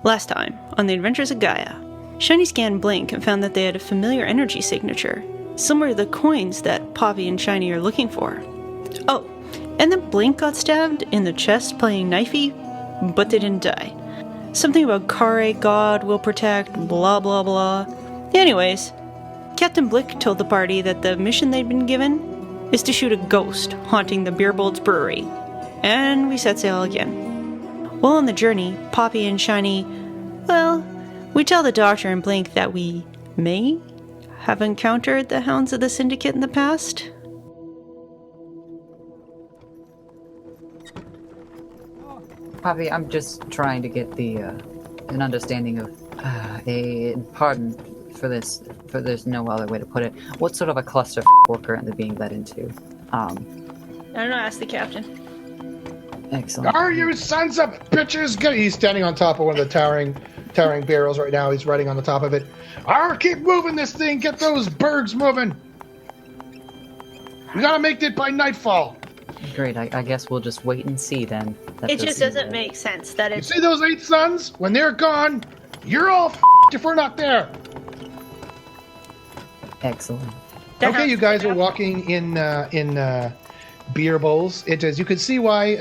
Last time, on the Adventures of Gaia, Shiny scanned Blynk and found that they had a familiar energy signature, similar to the coins that Poppy and Shiny are looking for. Oh, and then Blynk got stabbed in the chest playing knifey, but they didn't die. Something about Kareh, God will protect, blah blah blah. Anyways, Captain Blynk told the party that the mission they'd been given is to shoot a ghost haunting the BirBolz brewery. And we set sail again. While on the journey, Poppy and Shiny, well, we tell the Doctor and Blynk that we may have encountered the Hounds of the Syndicate in the past. Poppy, I'm just trying to get an understanding of pardon for this, for there's no other way to put it. What sort of a cluster we're currently being led into? I don't know, ask the captain. Excellent. Are you sons of bitches? He's standing on top of one of the towering barrels right now. He's riding on the top of it. Keep moving this thing. Get those bergs moving. We gotta make it by nightfall. Great. I guess we'll just wait and see then. It just doesn't make sense that You see those 8 suns? When they're gone, you're all if we're not there. Excellent. Okay, you guys are walking in BirBolz. It is. You can see why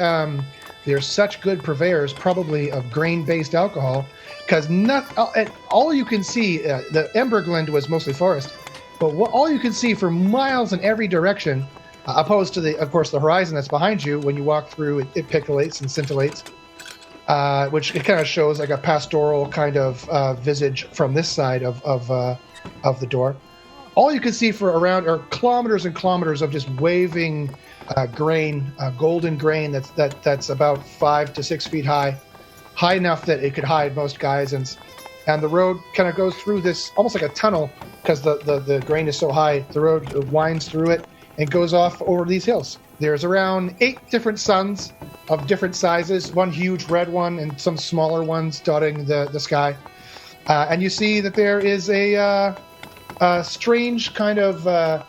they're such good purveyors, probably of grain-based alcohol, because all you can see. The Emberglend was mostly forest, but all you can see for miles in every direction, opposed to the horizon that's behind you. When you walk through, it picoulates and scintillates, which it kind of shows like a pastoral kind of visage from this side of the door. All you can see for around are kilometers and kilometers of just waving grain, golden grain that's about 5 to 6 feet high enough that it could hide most guys. And the road kind of goes through this almost like a tunnel because the grain is so high. The road winds through it and goes off over these hills. There's around 8 different suns of different sizes, one huge red one and some smaller ones dotting the sky. And you see that there is a strange kind of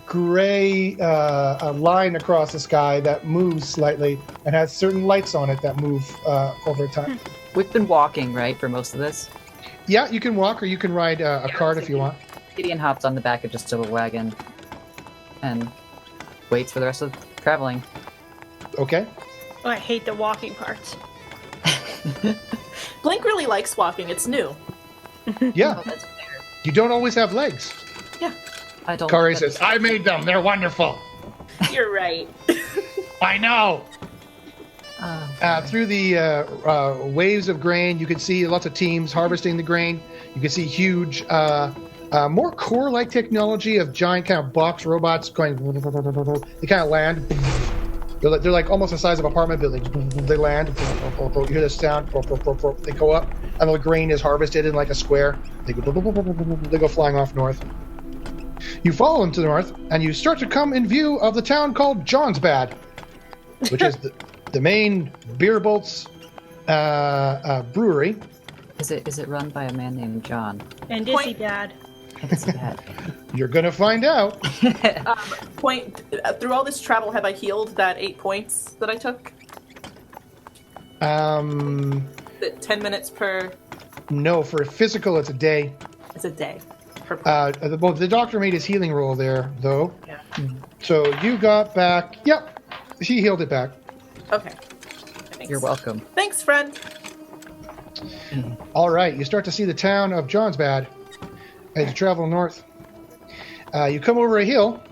gray line across the sky that moves slightly and has certain lights on it that move over time. We've been walking, right, for most of this? Yeah, you can walk or you can ride a cart if you want. Gideon hops on the back of just a wagon and waits for the rest of the traveling. Okay. Oh, I hate the walking parts. Blynk really likes walking. It's new. Yeah. Oh, that's fair. You don't always have legs. Yeah. I don't. Kareh says, I made them. They're wonderful. You're right. I know. Oh, Through the waves of grain, you can see lots of teams harvesting the grain. You can see huge, more core-like technology of giant kind of box robots going. They kind of land. They're like almost the size of apartment buildings. They land. You hear the sound. They go up, and the grain is harvested in like a square. They go flying off north. You follow them to the north, and you start to come in view of the town called Johnsbad, which is the main BirBolz brewery. Is it run by a man named John? And is he bad? It's bad. You're gonna find out. Through all this travel, have I healed that 8 points that I took? The 10 minutes per. No, for physical, it's a day. It's a day. Per point. The doctor made his healing roll there, though. Yeah. So you got back. Yep, he healed it back. Okay. Thanks. You're welcome. Thanks, friend. All right, you start to see the town of Johnsbad as you travel north. You come over a hill,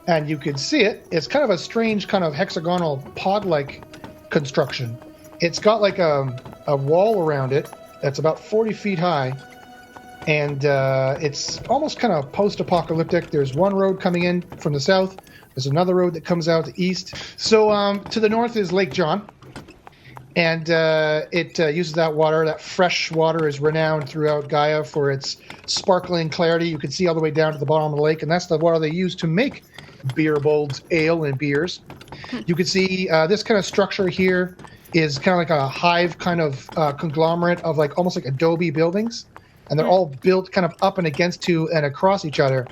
and you can see it. It's kind of a strange kind of hexagonal pod-like construction. It's got like a wall around it that's about 40 feet high, and it's almost kind of post-apocalyptic. There's one road coming in from the south. There's another road that comes out east. So to the north is Lake John, and it uses that water. That fresh water is renowned throughout Gaia for its sparkling clarity. You can see all the way down to the bottom of the lake, and that's the water they use to make BirBolz ale and beers. You can see this kind of structure here is kind of like a hive kind of conglomerate of like almost like adobe buildings, and they're all built kind of up and against to and across each other.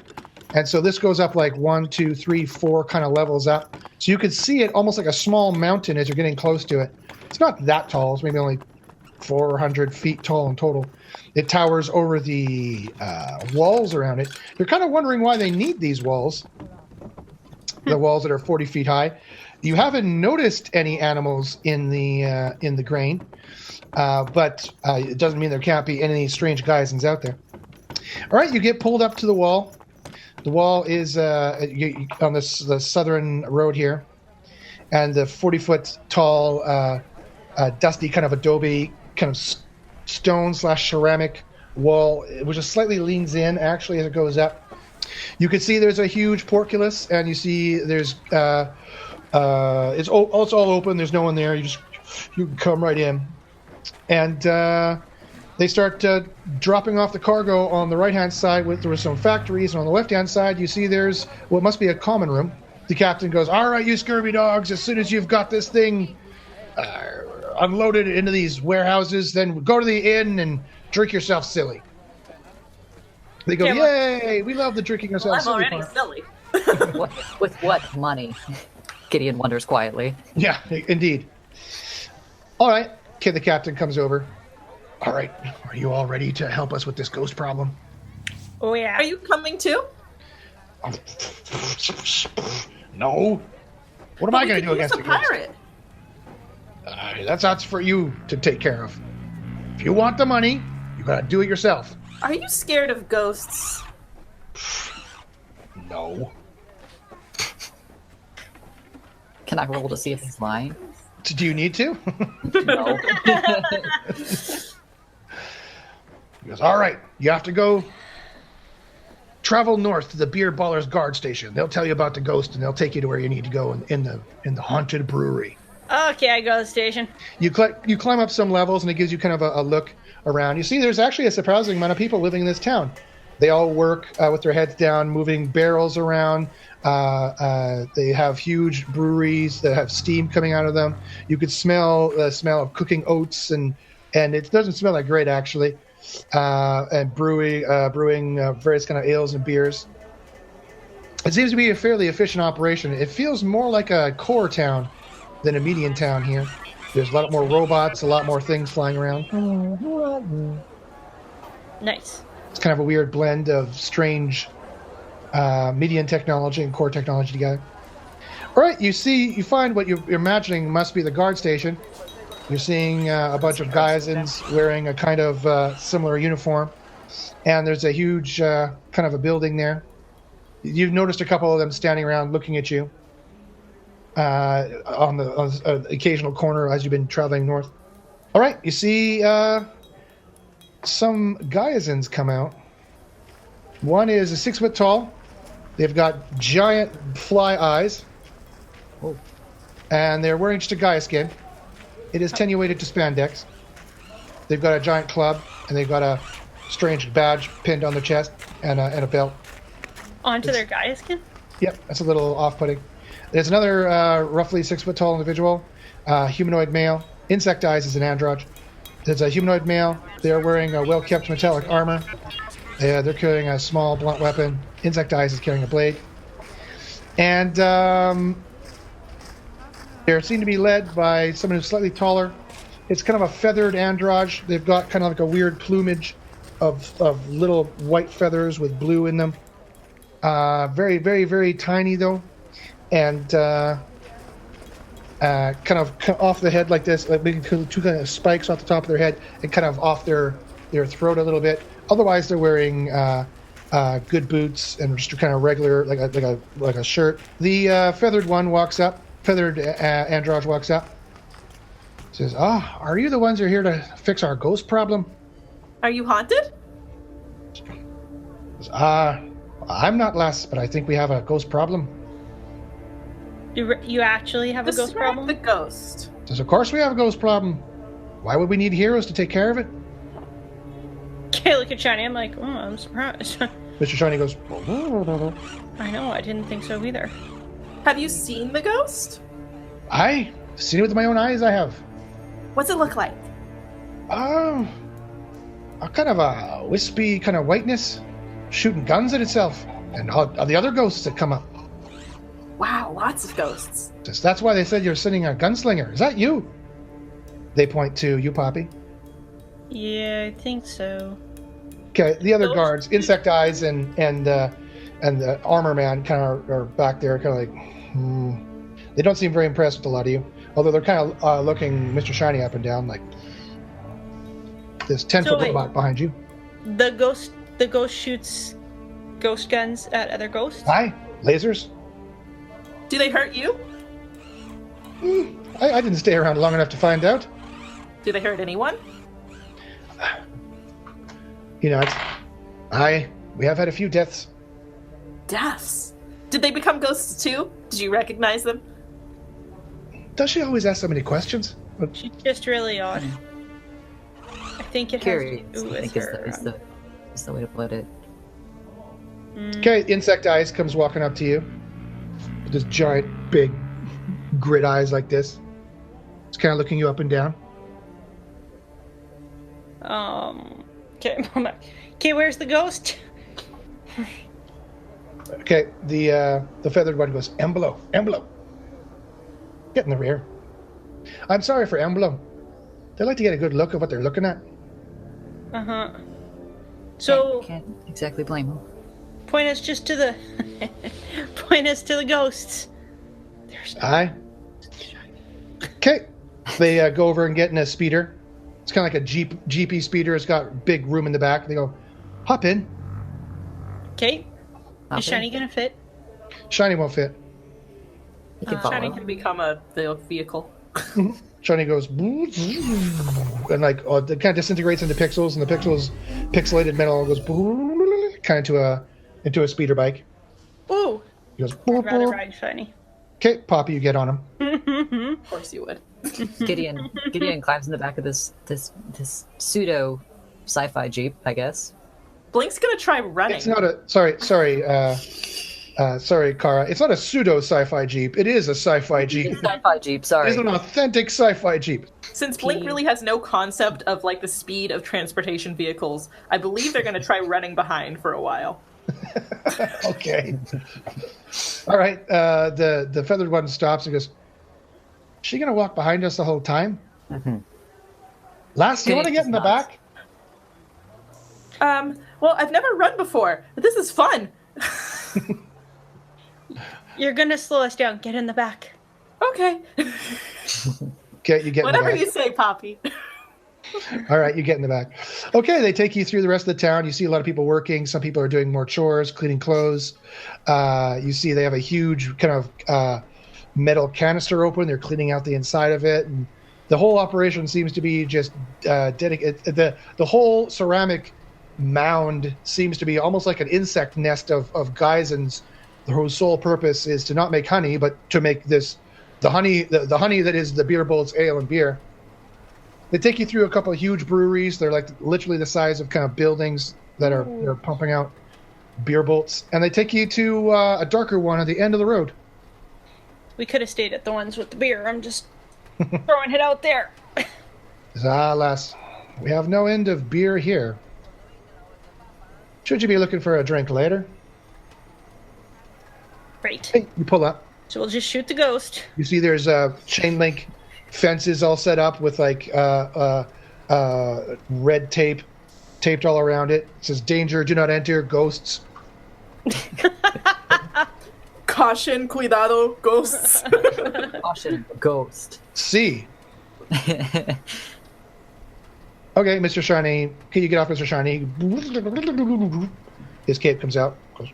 And so this goes up like 1, 2, 3, 4 kind of levels up. So you can see it almost like a small mountain as you're getting close to it. It's not that tall. It's maybe only 400 feet tall in total. It towers over the walls around it. You're kind of wondering why they need these walls. The walls that are 40 feet high. You haven't noticed any animals in the grain, but it doesn't mean there can't be any strange geysens out there. All right, you get pulled up to the wall. The wall is on the southern road here, and the 40-foot tall, dusty kind of adobe kind of stone/ceramic wall, which just slightly leans in actually as it goes up. You can see there's a huge portcullis, and you see there's it's all open. There's no one there. You can come right in, and they start dropping off the cargo on the right-hand side. There were some factories, and on the left-hand side, you see there's what must be a common room. The captain goes, "All right, you scurvy dogs. As soon as you've got this thing unloaded into these warehouses, then go to the inn and drink yourself silly." They go, "Yay! We love the drinking ourselves silly." I'm already silly. With what money? Gideon wonders quietly. Yeah, indeed. All right. Okay, the captain comes over. "All right, are you all ready to help us with this ghost problem?" Oh, yeah. Are you coming too? No. What am I going to do against a ghost? pirate? That's for you to take care of. If you want the money, you got to do it yourself. Are you scared of ghosts? No. Can I roll to see if he's lying? Do you need to? No. He goes, "All right, you have to go travel north to the BirBolz guard station. They'll tell you about the ghost, and they'll take you to where you need to go in the haunted brewery." Okay, I go to the station. You climb up some levels, and it gives you kind of a look around. You see there's actually a surprising amount of people living in this town. They all work with their heads down, moving barrels around. They have huge breweries that have steam coming out of them. You could smell the smell of cooking oats, and it doesn't smell that great, actually. And brewing various kind of ales and beers. It seems to be a fairly efficient operation. It feels more like a core town than a median town here. There's a lot more robots, a lot more things flying around. Nice. It's kind of a weird blend of strange median technology and core technology together. All right, you find what you're imagining must be the guard station. You're seeing a bunch of geysens wearing a kind of similar uniform, and there's a huge kind of a building there. You've noticed a couple of them standing around looking at you on the occasional corner as you've been traveling north. All right, you see some geysens come out. One is 6 foot tall. They've got giant fly eyes. Oh. And they're wearing just a Gaia skin. It is attenuated to spandex. They've got a giant club, and they've got a strange badge pinned on their chest and a belt. Onto their Gaia skin? Yep, that's a little off-putting. There's another roughly 6 foot tall individual, humanoid male. Insect eyes is an android. There's a humanoid male. They're wearing a well-kept metallic armor. They're carrying a small blunt weapon. Insect eyes is carrying a blade. And they seem to be led by someone who's slightly taller. It's kind of a feathered android. They've got kind of like a weird plumage of little white feathers with blue in them. Very, very, very tiny, though. And kind of off the head like this, like maybe two kind of spikes off the top of their head and kind of off their throat a little bit. Otherwise, they're wearing good boots and just kind of regular, like a shirt. The feathered one walks up. Feathered android walks up. Says, "Are you the ones who are here to fix our ghost problem?" Are you haunted? Says, I'm not less, but I think we have a ghost problem. Do you actually have a ghost problem? The ghost. Says, "Of course we have a ghost problem. Why would we need heroes to take care of it?" Okay, look at Shiny. I'm like, I'm surprised. Mr. Shiny goes, I know, I didn't think so either. Have you seen the ghost? "I seen it with my own eyes, I have. What's it look like? A kind of a wispy kind of whiteness, shooting guns at itself, and all the other ghosts that come up." Wow, lots of ghosts. Says, "That's why they said you're sending a gunslinger. Is that you?" They point to you, Poppy. Yeah, I think so. Okay, the other Those- guards, Insect Eyes and the Armor Man, kind of are back there, kind of like, They don't seem very impressed with a lot of you, although they're kind of looking Mr. Shiny up and down, like this 10-foot wait. robot behind you. The ghost shoots ghost guns at other ghosts. Hi, lasers. Do they hurt you? I didn't stay around long enough to find out. Do they hurt anyone? You know, we have had a few deaths. Deaths. Did they become ghosts too? Did you recognize them? Does she always ask so many questions? She's just really odd. I think it Curious, has to do I with think her. is the way to put it. Okay, Insect Eyes comes walking up to you with this giant, big grid eyes like this. It's kind of looking you up and down. Okay, okay, where's the ghost? Okay, the feathered one goes, Emblo. Get in the rear. I'm sorry for Emblo. They like to get a good look at what they're looking at. Uh-huh. So, Can't exactly blame him. point us just to the... point us to the ghosts. There's Aye. Okay. They go over and get in a speeder. It's kind of like a GP speeder. It's got big room in the back. They go, hop in. Okay. Hop Is Shiny in. gonna fit? Shiny won't fit. He can follow. Shiny can become the vehicle. Shiny goes, and like it kind of disintegrates into pixels, and the pixelated metal goes kind of into a speeder bike. Ooh! He goes, I'd rather ride Shiny. okay, Poppy, you get on him. Of course you would. Gideon climbs in the back of this pseudo sci-fi jeep, I guess. Blink's gonna try running. It's not a sorry, Kareh. It's not a pseudo sci-fi jeep. It is a sci-fi jeep. Sci-fi jeep, It sorry. is an authentic sci-fi jeep. Since Blink really has no concept of like the speed of transportation vehicles, I believe they're gonna try running behind for a while. Okay. All right. The feathered one stops and goes, is she going to walk behind us the whole time? Mm-hmm. Lass, you want to get in the back? Well, I've never run before, but this is fun. You're gonna slow us down. Get in the back. Okay. Okay, you get Whatever in the you back. say, Poppy. All right, you get in the back. Okay, they take you through the rest of the town. You see a lot of people working. Some people are doing more chores, cleaning clothes. You see they have a huge kind of metal canister open. They're cleaning out the inside of it. And the whole operation seems to be just dedicated. The whole ceramic mound seems to be almost like an insect nest of geysens, whose sole purpose is to not make honey, but to make the honey that is the BirBolz ale and beer. They take you through a couple of huge breweries. They're like literally the size of kind of buildings that are they're pumping out beer bolts. And they take you to a darker one at the end of the road. We could have stayed at the ones with the beer. I'm just throwing it out there. Lass, we have no end of beer here. Should you be looking for a drink later? Great. Hey, you pull up. So we'll just shoot the ghost. You see there's chain link fences all set up with like red tape taped all around it. It says, danger, do not enter, ghosts. Caution, cuidado, ghosts. Caution, ghost. See. Okay, Mr. Shiny. Can you get off, Mr. Shiny? His cape comes out. Goes,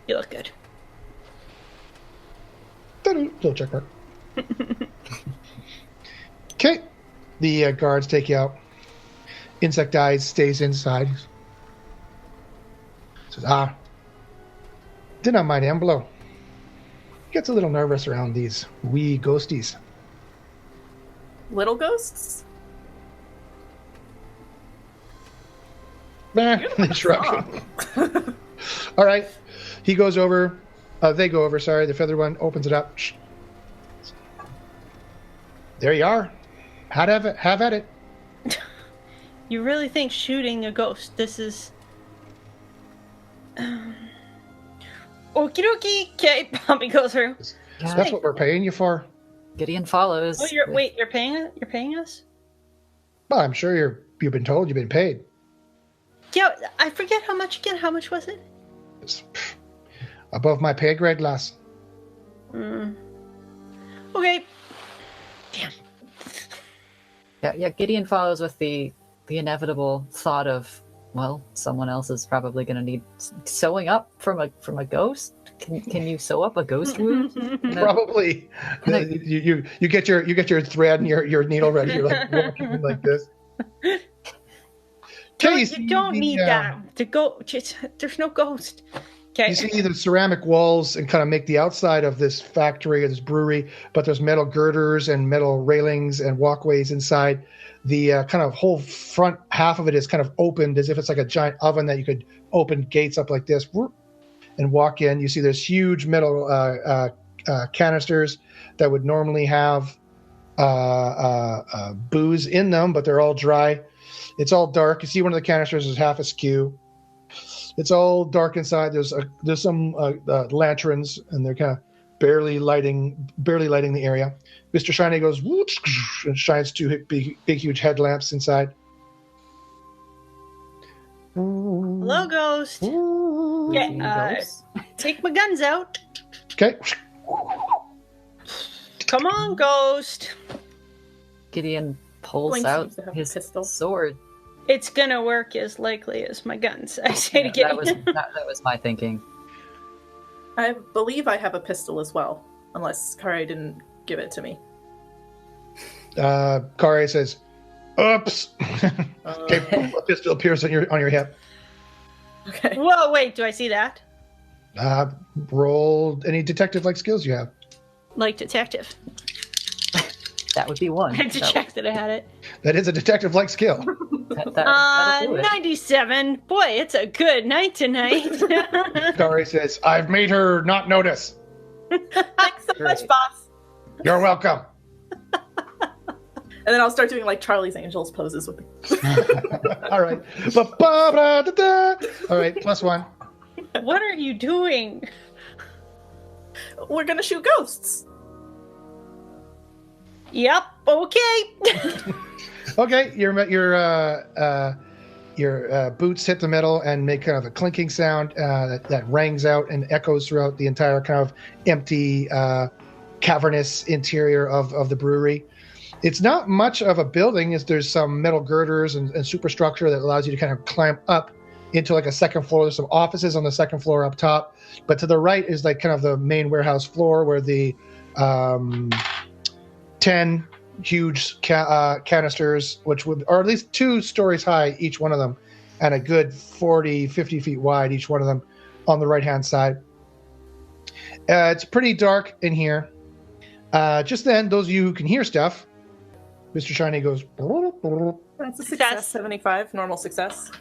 You look good. little check mark. Okay. The guards take you out. Insect Eyes stays inside. Says, did not mind Emblo. Gets a little nervous around these wee ghosties. Little ghosts? Nah, they shrug. All right. He goes over. They go over, sorry. The feathered one opens it up. Shh. There you are. Have at it. You really think shooting a ghost, this is... Okie dokie. Okay, Poppy goes through. That's what we're paying you for. Gideon follows. Oh, you're paying us? Well, I'm sure you've been told you've been paid. Yeah, I forget how much again. How much was it? It's above my pay grade, lass. Okay. Damn. Yeah, Gideon follows with the inevitable thought of, well, someone else is probably going to need sewing up from a ghost. Can you sew up a ghost wound? Probably. You get your thread and your needle ready. You're like walking like this. You don't need that to go. There's no ghost. Okay. You see the ceramic walls and kind of make the outside of this factory or this brewery, but there's metal girders and metal railings and walkways inside. The kind of whole front half of it is kind of opened as if it's like a giant oven that you could open gates up like this and walk in. You see there's huge metal canisters that would normally have booze in them, but they're all dry. It's all dark. You see one of the canisters is half askew. It's all dark inside. There's some lanterns, and they're kind of barely lighting the area. Mr. Shiny goes whoosh, and shines two big huge headlamps inside. Hello, ghost. Okay, take my guns out. Okay. Come on, ghost. Gideon pulls Blynk out seems to have a his pistol. sword. It's gonna work as likely as my guns. I say to get That was my thinking. I believe I have a pistol as well, unless Kareh didn't give it to me. Kareh says, "Oops." Okay, a pistol appears on your hip. Okay. Whoa, wait, do I see that? Roll any detective-like skills you have. Like detective. That would be one. I had to check that I had it. That is a detective-like skill. That'll do it. 97. Boy, it's a good night tonight. Kareh says, "I've made her not notice." Thanks so much, Great. boss. You're welcome. And then I'll start doing like Charlie's Angels poses with me. All right. Ba-ba-da-da-da. All right, +1. What are you doing? We're gonna shoot ghosts. Yep, okay. Okay, your boots hit the metal and make kind of a clinking sound that rings out and echoes throughout the entire kind of empty, cavernous interior of the brewery. It's not much of a building. There's some metal girders and superstructure that allows you to kind of climb up into like a second floor. There's some offices on the second floor up top, but to the right is like kind of the main warehouse floor where the 10 huge canisters, which are at least 2 stories high, each one of them, and a good 40, 50 feet wide, each one of them, on the right-hand side. It's pretty dark in here. Just then, those of you who can hear stuff, Mr. Shiny goes, That's a success. 75, normal success.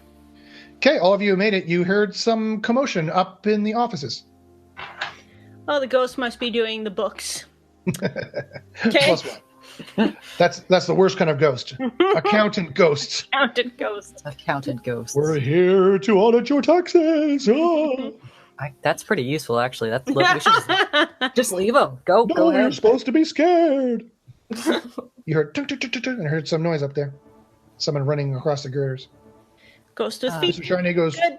okay, all of you who made it, you heard some commotion up in the offices. Oh, the ghost must be doing the books. Okay. +1. That's the worst kind of ghost. Accountant ghosts. Accountant ghost. Accountant ghosts. We're here to audit your taxes. Oh. That's pretty useful, actually. We should just leave them. Go No, you're ahead. supposed to be scared. You heard tuk, tuk, tuk, tuk, tuk, and I heard some noise up there. Someone running across the girders. Ghost with feet. Mr. Shiny goes, Good.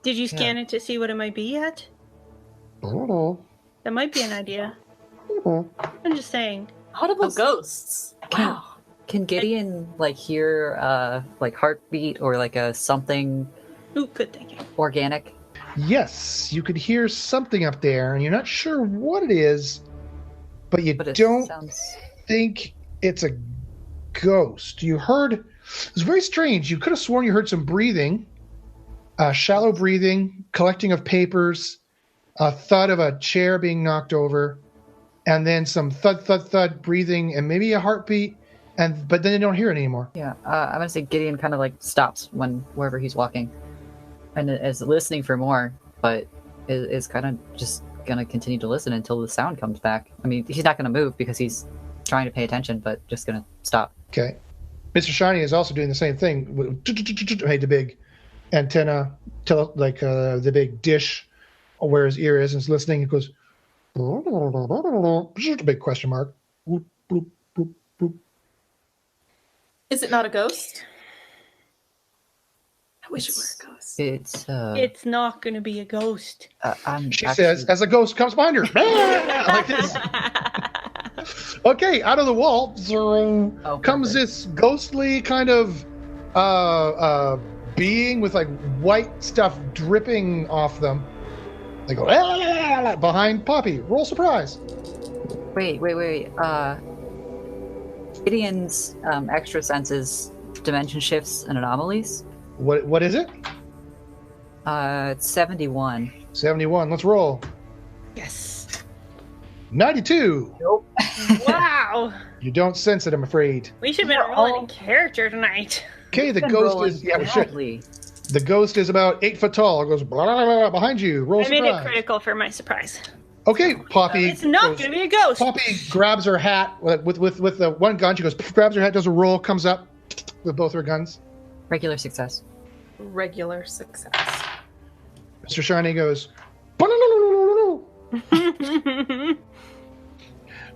Did you scan it to see what it might be yet? That might be an idea. I'm just saying. Audible ghosts. Wow. Can Gideon hear heartbeat or a something Ooh, good thinking. organic? yes, you could hear something up there, and you're not sure what it is, but you But it don't sounds think it's a ghost. You heard, it was very strange. You could have sworn you heard some breathing, shallow breathing, collecting of papers, a thud of a chair being knocked over, and then some thud, thud, thud breathing, and maybe a heartbeat, but then you don't hear it anymore. Yeah, I'm gonna say Gideon kind of stops wherever he's walking, and is listening for more, but is kind of just gonna continue to listen until the sound comes back. I mean, he's not gonna move because he's trying to pay attention, but just gonna stop. Okay. Mr. Shiny is also doing the same thing. Made the big antenna, the big dish where his ear is, and is listening. It goes, a big question mark. Boop, boop, boop, boop. Is it not a ghost? I wish it were a ghost. It's not going to be a ghost. She says, as a ghost comes behind her. Like this. Okay, out of the wall comes this ghostly kind of being with like white stuff dripping off them. They go behind Poppy. Roll surprise. Wait. Gideon's extra senses, dimension shifts and anomalies. What is it? It's 71. 71. Let's roll. Yes. 92. Nope. Wow. You don't sense it, I'm afraid. We should have been rolling in character tonight. Okay, the ghost is we should. The ghost is about 8 foot tall. It goes blah, blah, blah, behind you. Roll I surprise. made it critical for my surprise. Okay, Poppy. It's not going to be a ghost. Poppy grabs her hat with the one gun. She goes, grabs her hat, does a roll, comes up with both her guns. Regular success. Regular success. Mr. Shiny goes,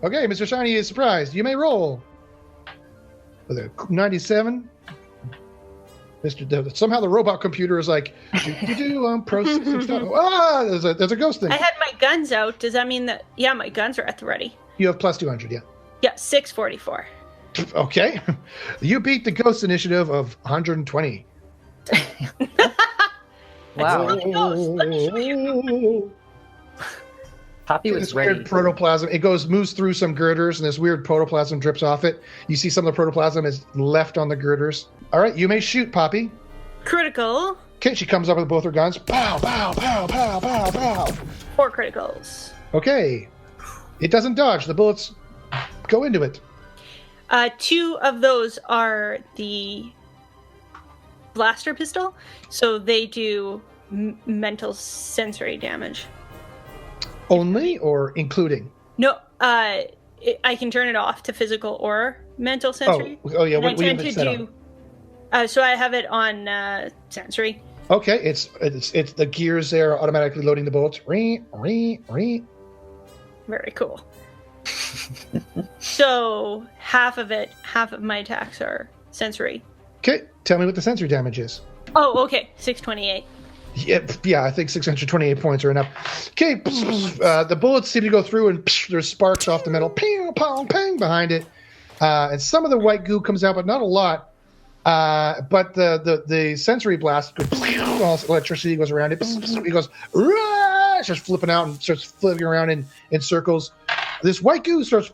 okay, Mr. Shiny is surprised. You may roll. With a 97. Somehow the robot computer is like, processing stuff. There's a ghost thing. I had my guns out. Does that mean that, yeah, my guns are at the ready? You have plus 200, yeah. Yeah, 644. Okay. You beat the ghost initiative of 120. Wow. Let me show you. Poppy was this ready. weird protoplasm. It moves through some girders, and this weird protoplasm drips off it. You see some of the protoplasm is left on the girders. All right, you may shoot, Poppy. Critical. Okay, she comes up with both her guns. Pow, pow, pow, pow, pow, pow. 4 criticals. Okay. It doesn't dodge. The bullets go into it. 2 of those are the blaster pistol, so they do mental sensory damage. Only or including? No, I can turn it off to physical or mental sensory. Oh yeah. And What I you tend to set do. on? So I have it on sensory. Okay, it's the gears there automatically loading the bullets. Very cool. So half of my attacks are sensory. Okay, tell me what the sensory damage is. Oh, okay, 628. Yeah, I think 628 points are enough. Okay, the bullets seem to go through, and there's sparks off the metal, ping, pong, ping behind it, and some of the white goo comes out, but not a lot. But the sensory blast goes, electricity goes around it. It goes, starts flipping out and starts flipping around in circles. This white goo starts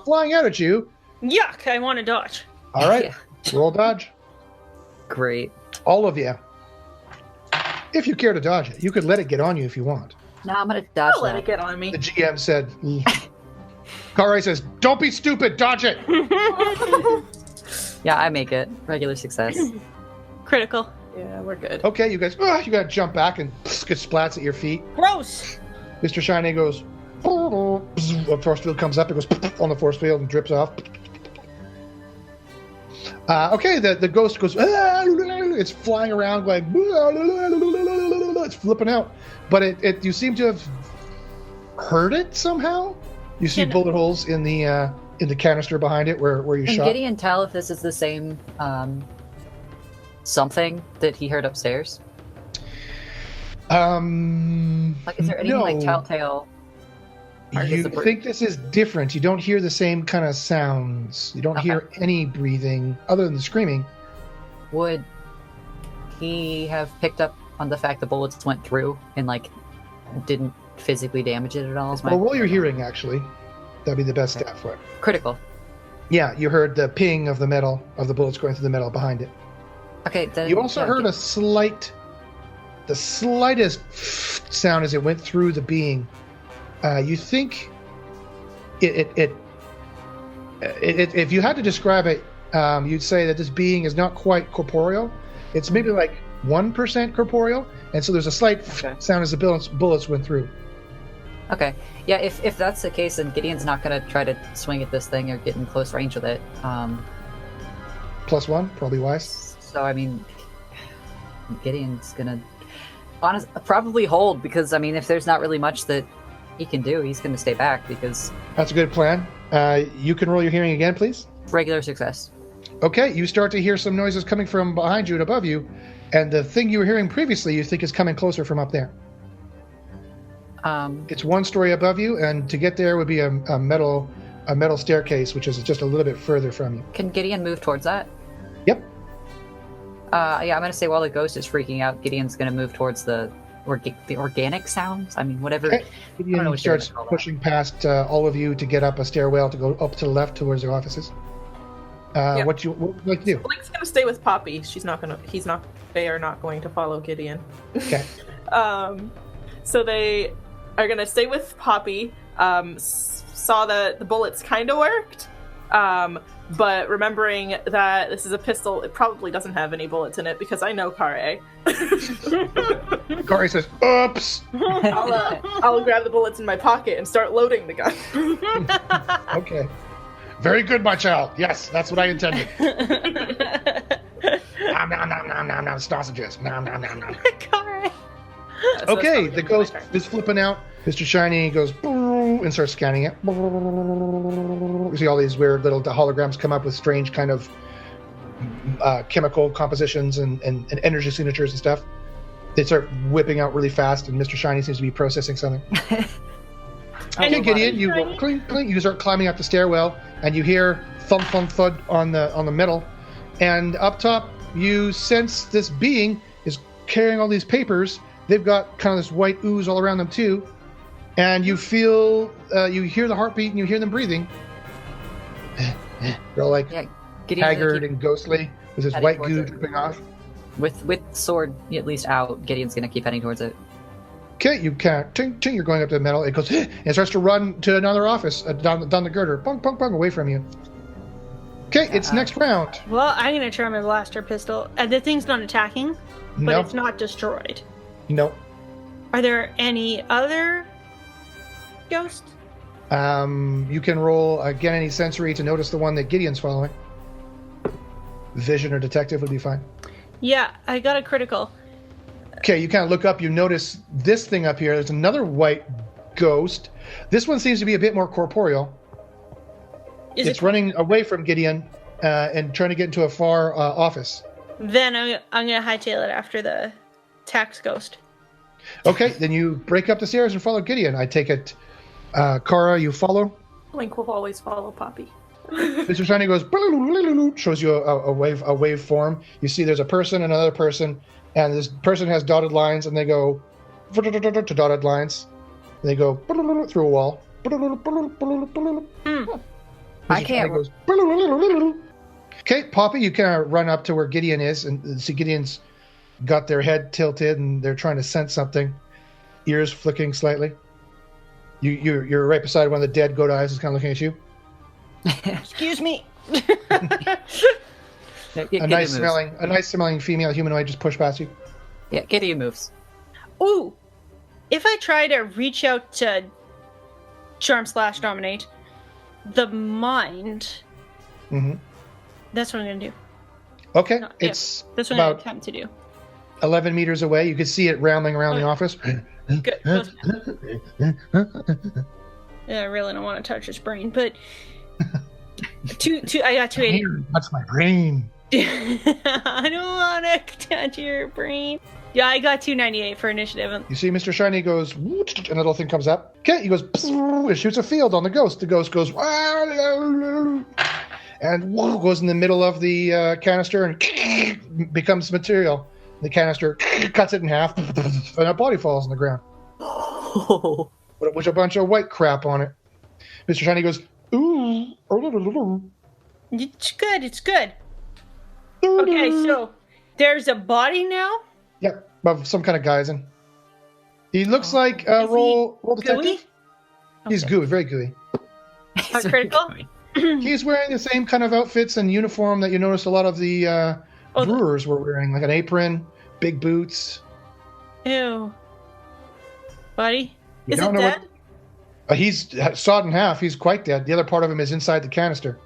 flying out at you. Yuck! I want to dodge. All right, roll dodge. Great. All of you. If you care to dodge it, you could let it get on you if you want. No, I'm gonna dodge Don't let it get on me. The GM said, Kareh says, don't be stupid, dodge it. Yeah, I make it. Regular success. Critical. Yeah, we're good. Okay, you guys, you gotta jump back and get splats at your feet. Gross! Mr. Shiny goes, a force field comes up, it goes on the force field and drips off. Okay, the ghost goes, it's flying around like, it's flipping out. But it you seem to have heard it somehow. You see bullet holes in the canister behind it where you Can shot. Gideon tell if this is the same something that he heard upstairs? Like, is there any no. like telltale? You think this is different. You don't hear the same kind of sounds. You don't hear any breathing other than the screaming. Would he have picked up on the fact the bullets went through and like didn't physically damage it at all? Well, roll your hearing, actually. That'd be the best stat for it. Critical. Yeah, you heard the ping of the metal, of the bullets going through the metal behind it. Okay, then You also heard the slightest sound as it went through the being. You think it if you had to describe it, you'd say that this being is not quite corporeal. It's maybe like 1% corporeal, and so there's a slight sound as the bullets went through. Okay. Yeah, if that's the case, then Gideon's not going to try to swing at this thing or get in close range with it. +1, probably wise. So, I mean, Gideon's going to probably hold, because, I mean, if there's not really much that he can do, he's going to stay back, because... That's a good plan. You can roll your hearing again, please. Regular success. Okay, you start to hear some noises coming from behind you and above you, and the thing you were hearing previously you think is coming closer from up there. It's one story above you, and to get there would be a metal staircase, which is just a little bit further from you. Can Gideon move towards that? Yep. I'm going to say while the ghost is freaking out, Gideon's going to move towards the organic sounds. I mean, whatever. Okay. Gideon starts pushing past all of you to get up a stairwell to go up to the left towards the offices. What would you like to do? Blink's gonna stay with Poppy. They are not going to follow Gideon. Okay. So they are gonna stay with Poppy. Saw that the bullets kind of worked. But remembering that this is a pistol, it probably doesn't have any bullets in it because I know Kareh. Kareh says, "Oops." I'll grab the bullets in my pocket and start loading the gun. Okay. Very good, my child. Yes, that's what I intended. Nom, nom, nom, nom, nom, nom, sausages. Nom, nom, nom, nom. Kareh. Okay, the ghost is flipping out. Mr. Shiny goes and starts scanning it. You see all these weird little holograms come up with strange kind of chemical compositions and energy signatures and stuff. They start whipping out really fast, and Mr. Shiny seems to be processing something. Okay, Gideon, you go clink, clink. You start climbing up the stairwell, and you hear thump, thump, thud on the metal. And up top, you sense this being is carrying all these papers. They've got kind of this white ooze all around them too, and you feel, you hear the heartbeat, and you hear them breathing. They're all like haggard and ghostly, with this white goo dripping off. With sword at least out, Gideon's gonna keep heading towards it. Okay, you can't. Ting, ting, you're going up to the metal. It goes, and it starts to run to another office down the girder. Bunk, bunk, bunk, away from you. Okay, it's next round. Well, I'm going to try my blaster pistol. The thing's not attacking, but it's not destroyed. Nope. Are there any other ghosts? You can roll, again, any sensory to notice the one that Gideon's following. Vision or detective would be fine. Yeah, I got a critical. Okay, you kind of look up, you notice this thing up here. There's another white ghost. This one seems to be a bit more corporeal. It's running away from Gideon and trying to get into a far office. Then I'm going to hightail it after the tax ghost. Okay, then you break up the stairs and follow Gideon. I take it, Kareh, you follow? Blynk will always follow Poppy. Mr. Shiny goes, shows you a wave form. You see there's a person, another person, and this person has dotted lines, and they go to dotted lines. And they go through a wall. I can't. Goes, okay, Poppy, you kind of run up to where Gideon is, and see Gideon's got their head tilted, and they're trying to sense something. Ears flicking slightly. You're right beside one of the dead goat eyes is kind of looking at you. Excuse me. A nice smelling female humanoid just pushed past you. Yeah, Gideon moves. Ooh, if I try to reach out to charm/dominate the mind, that's what I'm gonna do. Okay, No, it's that's what I'm about gonna attempt to do. 11 meters away. You can see it rambling around the office. Good. Yeah, I really don't want to touch his brain, but I got 280. That's my brain. I don't want to touch your brain. Yeah, I got 298 for initiative. You see Mr. Shiny goes, and a little thing comes up. Okay, he goes, it shoots a field on the ghost. The ghost goes, and goes in the middle of the canister and becomes material. The canister cuts it in half, and a body falls on the ground. With a bunch of white crap on it. Mr. Shiny goes, ooh. It's good, it's good. Okay, so there's a body now? Yep, of some kind of geyser. He looks like roll detective. Gooey? He's gooey, very gooey. Critical? He's wearing the same kind of outfits and uniform that you noticed a lot of the brewers were wearing, like an apron, big boots. Ew. Buddy? Is it dead? He's sawed in half. He's quite dead. The other part of him is inside the canister.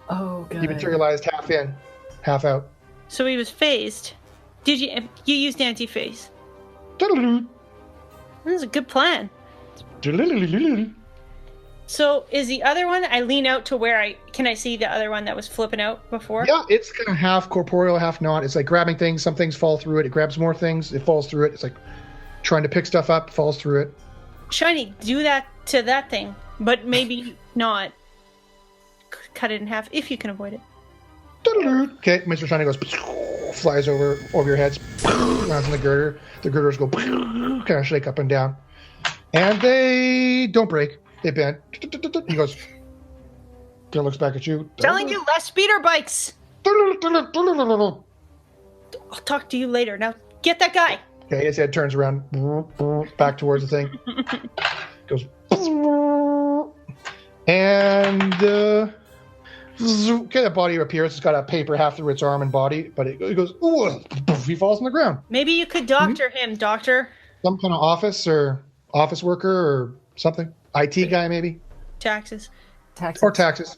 Oh, God. He materialized half in, half out. So he was phased. Did you used anti-phase? Doodle-doo. This is a good plan. Doodle-doo-doo-doo-doo. So is the other one? I lean out to where can I see the other one that was flipping out before? Yeah, it's kind of half corporeal, half not. It's like grabbing things. Some things fall through it. It grabs more things. It falls through it. It's like trying to pick stuff up, falls through it. Shiny, do that to that thing, but maybe not. Cut it in half if you can avoid it. Okay, Mr. Shiny goes, flies over your heads, lands on the girder. The girders go, kind of shake up and down. And they don't break. They bend. He goes, looks back at you. Telling you, less speeder bikes. I'll talk to you later. Now, get that guy. Okay, his head turns around, back towards the thing. Goes, and okay, the body appears. It's got a paper half through its arm and body, but it goes, ooh, he falls on the ground. Maybe you could doctor him, doctor. Some kind of office worker or something. IT guy, maybe. Taxes. Or taxes.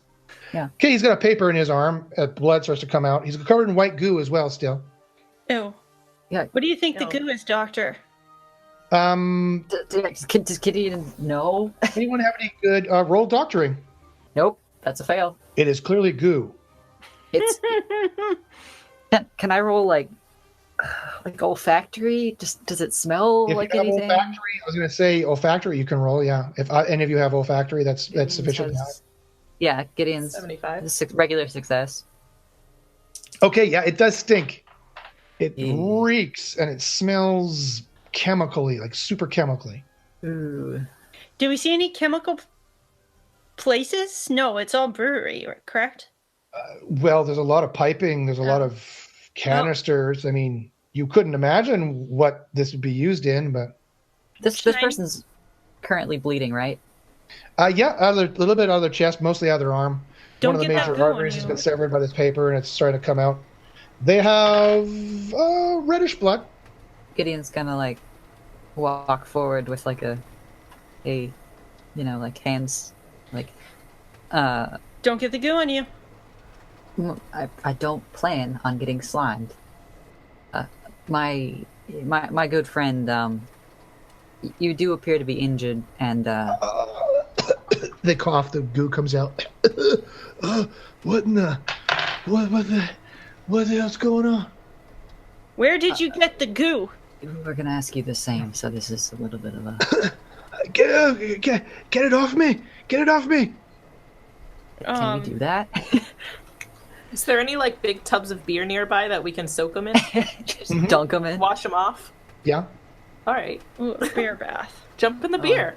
Yeah. Okay, he's got a paper in his arm. Blood starts to come out. He's covered in white goo as well still. Ew. Yeah. What do you think the goo is, doctor? Does Gideon know? Anyone have any good roll doctoring? Nope, that's a fail. It is clearly goo. It's. Can I roll like olfactory? Just does it smell If like you have anything? olfactory, I was going to say olfactory. You can roll, yeah. If any of you have olfactory, that's sufficient. Yeah, Gideon's 75. Regular success. Okay, yeah, it does stink. It Yeah. reeks and it smells chemically, like super chemically. Ooh. Do we see any chemical places? No, it's all brewery, correct? Well, there's a lot of piping. There's a lot of canisters. I mean, you couldn't imagine what this would be used in, but This person's currently bleeding, right? yeah, a little bit out of their chest, mostly out of their arm. Don't One of the get that major goo on arteries has you. been severed by this paper, and it's starting to come out. They have reddish blood. Gideon's gonna like walk forward with like like hands, like Don't get the goo on you. I don't plan on getting slimed. My good friend, you do appear to be injured, and They cough. The goo comes out. What the hell's going on? Where did you get the goo? we're gonna ask you the same. So this is a little bit of a. Get it off me! Get it off me! Can we do that? Is there any like big tubs of beer nearby that we can soak them in? Just dunk them in. Wash them off? Yeah. All right. Ooh, a bear bath. Jump in the beer.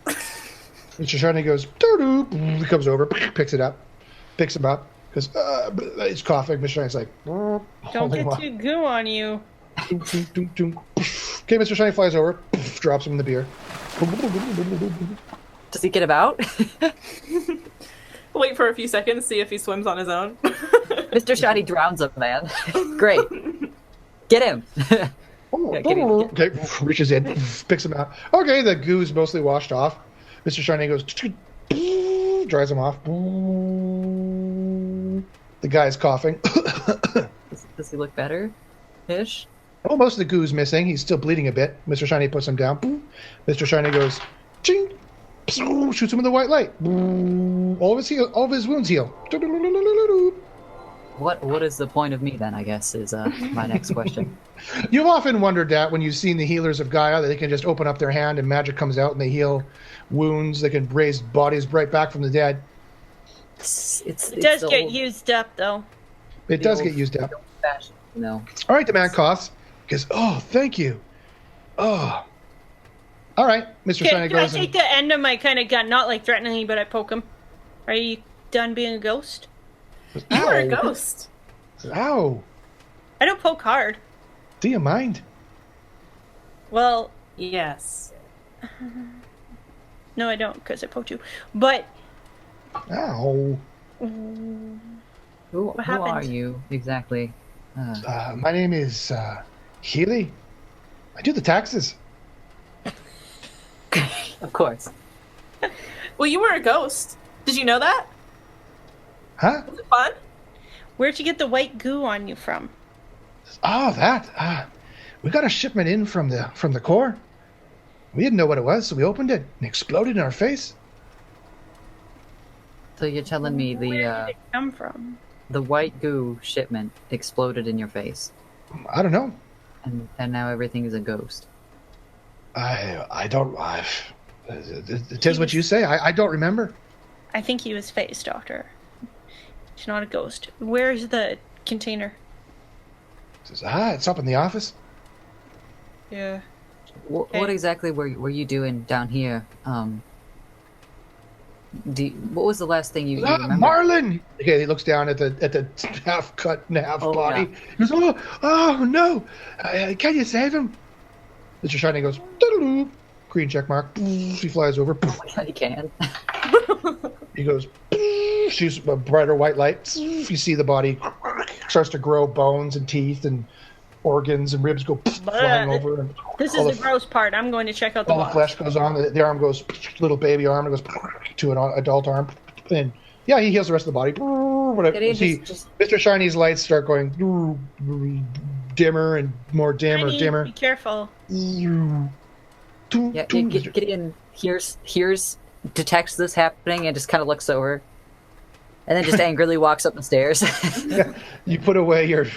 Mr. Shiny goes, doo-doo. He comes over, picks him up, goes, he's coughing. Mr. Shiny's like, Don't holding get him too goo on you. up. Okay, Mr. Shiny flies over, drops him in the beer. Does he get about? Wait for a few seconds, see if he swims on his own. Mr. Shiny drowns him, man. Great. Get him. Yeah, get him. Okay, reaches in, picks him out. Okay, the goo's mostly washed off. Mr. Shiny goes, dries him off. The guy's coughing. Does he look better? Ish? Oh, most of the goo's missing. He's still bleeding a bit. Mr. Shiny puts him down. Mr. Shiny goes, ching, shoots him with a white light. All of his wounds heal. What is the point of me then, I guess, is my next question. You've often wondered that when you've seen the healers of Gaia, that they can just open up their hand and magic comes out and they heal wounds. They can raise bodies right back from the dead. It does get used up, though. It does get used up. No. All right, the man coughs. He goes, oh, thank you. Oh. All right, Mr. Shiny Can I goes take the end of my kind of gun? Not like threateningly, but I poke him. Are you done being a ghost? You are a Ow. ghost. Ow. I don't poke hard. Do you mind? Well, Yes. no, I don't, because I poked you. But Ow. Who are happened? you exactly? My name is Healy. I do the taxes. Of course. Well, you were a ghost. Did you know that? Huh? Was it fun? where'd you get the white goo on you from? Oh, that. We got a shipment in from the core. We didn't know what it was, so we opened it and it exploded in our face. So you're telling me Where did it come from? the white goo shipment exploded in your face, I don't know. and now everything is a ghost. I don't. It is what you say. I don't remember. I think he was phased, Doctor. He's not a ghost. Where's the container? Says, it's up in the office. Yeah. What exactly were you doing down here? What was the last thing you remember? Marlin! Okay, he looks down at the half cut in half body. Yeah. He goes, oh no! Can you save him? Mr. Shiny goes, doo-doo-doo. Green check mark. He flies over. Yeah, you can. He goes, shoots a brighter white light. You see the body starts to grow bones and teeth and organs and ribs go flying over. And This is the gross part. I'm going to check out the all the box. flesh goes on. The arm goes, little baby arm, and goes to an adult arm. And yeah, he heals the rest of the body. Whatever. Gideon, See, Mr. Shiny's lights start going dimmer and more dim or Shiny, dimmer. be careful. Yeah, Gideon hears, detects this happening, and just kind of looks over, and then just angrily walks up the stairs. Yeah, you put away your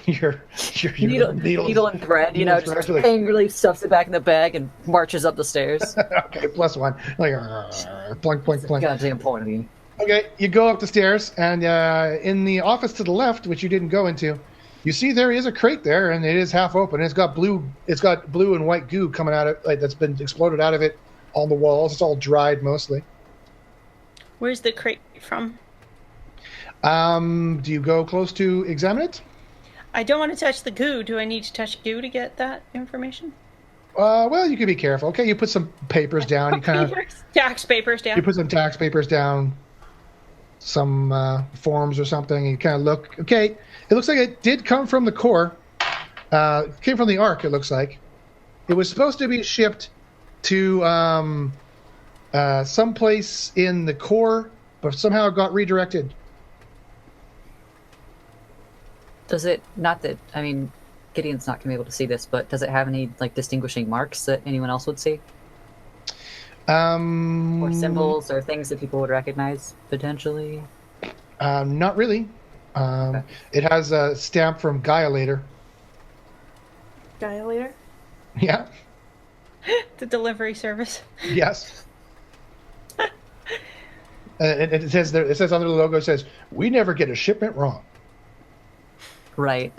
needle and thread, just like, angrily stuffs it back in the bag and marches up the stairs. okay, +1. Like plunk, plunk, plunk. Goddamn point of me. Okay, you go up the stairs, and in the office to the left, which you didn't go into, you see there is a crate there, and it is half open. It's got blue and white goo coming out of it, that's been exploded out of it on the walls. It's all dried mostly. Where's the crate from? Do you go close to examine it? I don't want to touch the goo. Do I need to touch goo to get that information? Well, you can be careful. Okay, you put some papers down. You kind of tax papers down. you put some tax papers down, some forms or something. And you kind of look. Okay, it looks like it did come from the core. It came from the Ark. It looks like it was supposed to be shipped to someplace in the core, but somehow it got redirected. Does it, not that, I mean, Gideon's not going to be able to see this, but does it have any, distinguishing marks that anyone else would see? Or symbols or things that people would recognize, potentially? Not really. Okay. It has a stamp from Gaia later. Gaia later? Yeah. The delivery service. Yes. It says there, it says under the logo, it says, "We never get a shipment wrong." Right.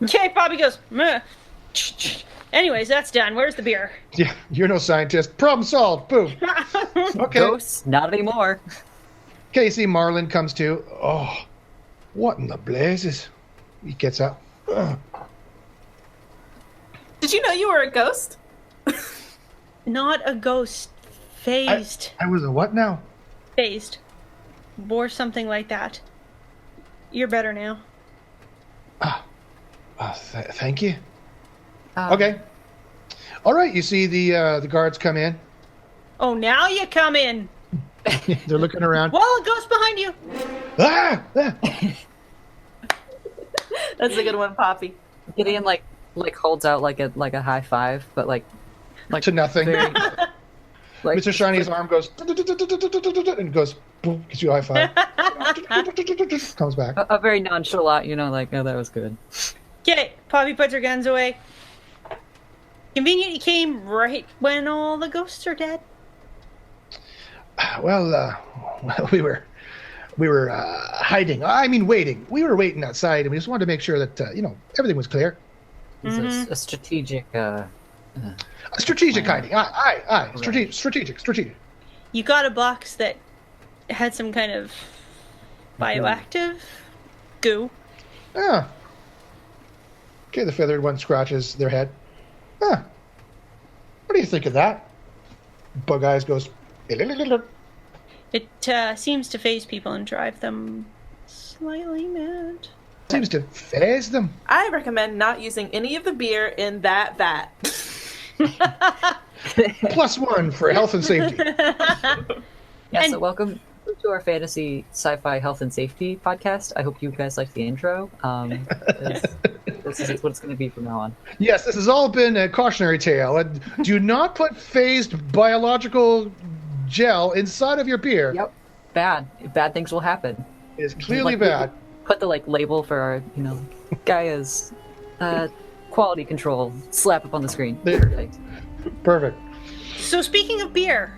Okay, Bobby goes, meh. Anyways, that's done. Where's the beer? Yeah, you're no scientist. Problem solved. Boom. Okay. Ghosts? Not anymore. Okay, you see Marlin comes to. Oh, what in the blazes? He gets up. Ugh. Did you know you were a ghost? Not a ghost. Phased. I was a what now? Phased. Or something like that. You're better now. Thank you. Okay. All right, you see the guards come in. Oh, now you come in. They're looking around. Wall of ghosts behind you. Ah! That's a good one, Poppy. Gideon, holds out like a high five, but like To nothing. very, Mr. Shiny's arm goes and goes boom, gives you a high five. Comes back. a very nonchalant, oh, that was good. Okay, Poppy puts her guns away. Convenient you came right when all the ghosts are dead. Well, we were hiding. I mean, waiting. We were waiting outside, and we just wanted to make sure that everything was clear. It's a strategic. Strategic hiding. Aye. Right. Strategic. You got a box that had some kind of bioactive goo. Ah. Okay, the feathered one scratches their head. What do you think of that? Bug Eyes goes. It seems to phase people and drive them slightly mad. Seems to phase them. I recommend not using any of the beer in that vat. +1 for health and safety. Yeah, so welcome to our fantasy sci-fi health and safety podcast. I hope you guys like the intro. This is what it's going to be from now on. Yes, this has all been a cautionary tale. And do not put phased biological gel inside of your beer. Yep. bad. Bad things will happen. It is clearly Like, bad. Put the label for our, Gaia's quality control. Slap up on the screen. There. Perfect. Perfect. So speaking of beer,